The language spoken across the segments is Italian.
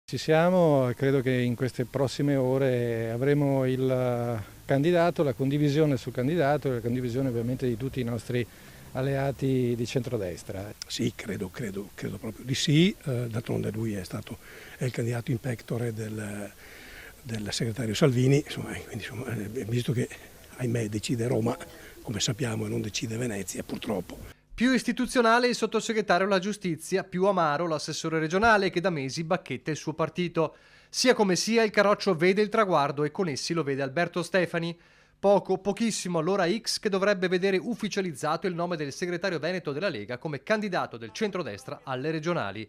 Ci siamo, credo che in queste prossime ore avremo il candidato, la condivisione sul candidato e la condivisione ovviamente di tutti i nostri alleati di centrodestra. Sì, credo proprio di sì, d'altronde lui è il candidato in pectore del segretario Salvini, quindi visto che ahimè decide Roma, come sappiamo, e non decide Venezia purtroppo. Più istituzionale il sottosegretario alla giustizia, più amaro l'assessore regionale che da mesi bacchetta il suo partito. Sia come sia, il Carroccio vede il traguardo e con essi lo vede Alberto Stefani. Pochissimo all'ora X che dovrebbe vedere ufficializzato il nome del segretario veneto della Lega come candidato del centrodestra alle regionali.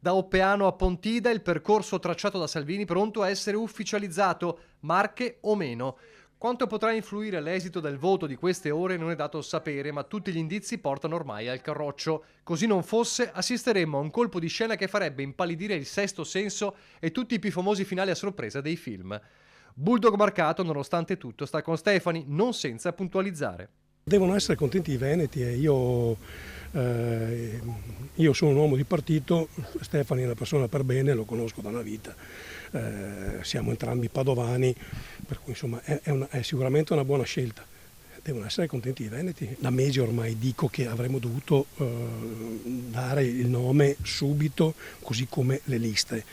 Da Oppeano a Pontida il percorso tracciato da Salvini pronto a essere ufficializzato, Marche o meno. Quanto potrà influire l'esito del voto di queste ore non è dato sapere, ma tutti gli indizi portano ormai al Carroccio. Così non fosse, assisteremmo a un colpo di scena che farebbe impallidire il Sesto Senso e tutti i più famosi finali a sorpresa dei film. Bulldog marcato, nonostante tutto, sta con Stefani, non senza puntualizzare. Devono essere contenti i veneti e io sono un uomo di partito, Stefani è una persona per bene, lo conosco da una vita, siamo entrambi padovani, per cui insomma è sicuramente una buona scelta. Devono essere contenti i veneti. Da mesi ormai dico che avremmo dovuto dare il nome subito, così come le liste,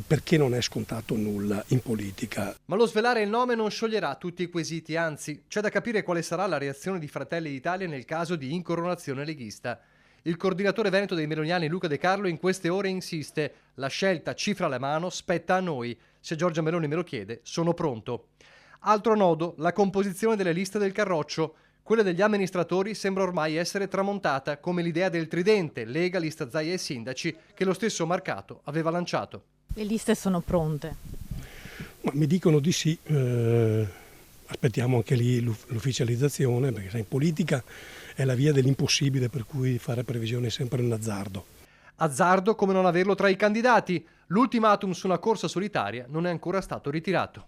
perché non è scontato nulla in politica. Ma lo svelare il nome non scioglierà tutti i quesiti, anzi, c'è da capire quale sarà la reazione di Fratelli d'Italia nel caso di incoronazione leghista. Il coordinatore veneto dei meloniani Luca De Carlo in queste ore insiste: la scelta, cifra alla mano, spetta a noi. Se Giorgia Meloni me lo chiede, sono pronto. Altro nodo, la composizione delle liste del Carroccio. Quella degli amministratori sembra ormai essere tramontata, come l'idea del tridente, Lega, Lista Zaia e Sindaci, che lo stesso Marcato aveva lanciato. Le liste sono pronte? Ma mi dicono di sì, aspettiamo anche lì l'ufficializzazione, perché sai, in politica è la via dell'impossibile, per cui fare previsione è sempre un azzardo. Azzardo come non averlo tra i candidati. L'ultimatum su una corsa solitaria non è ancora stato ritirato.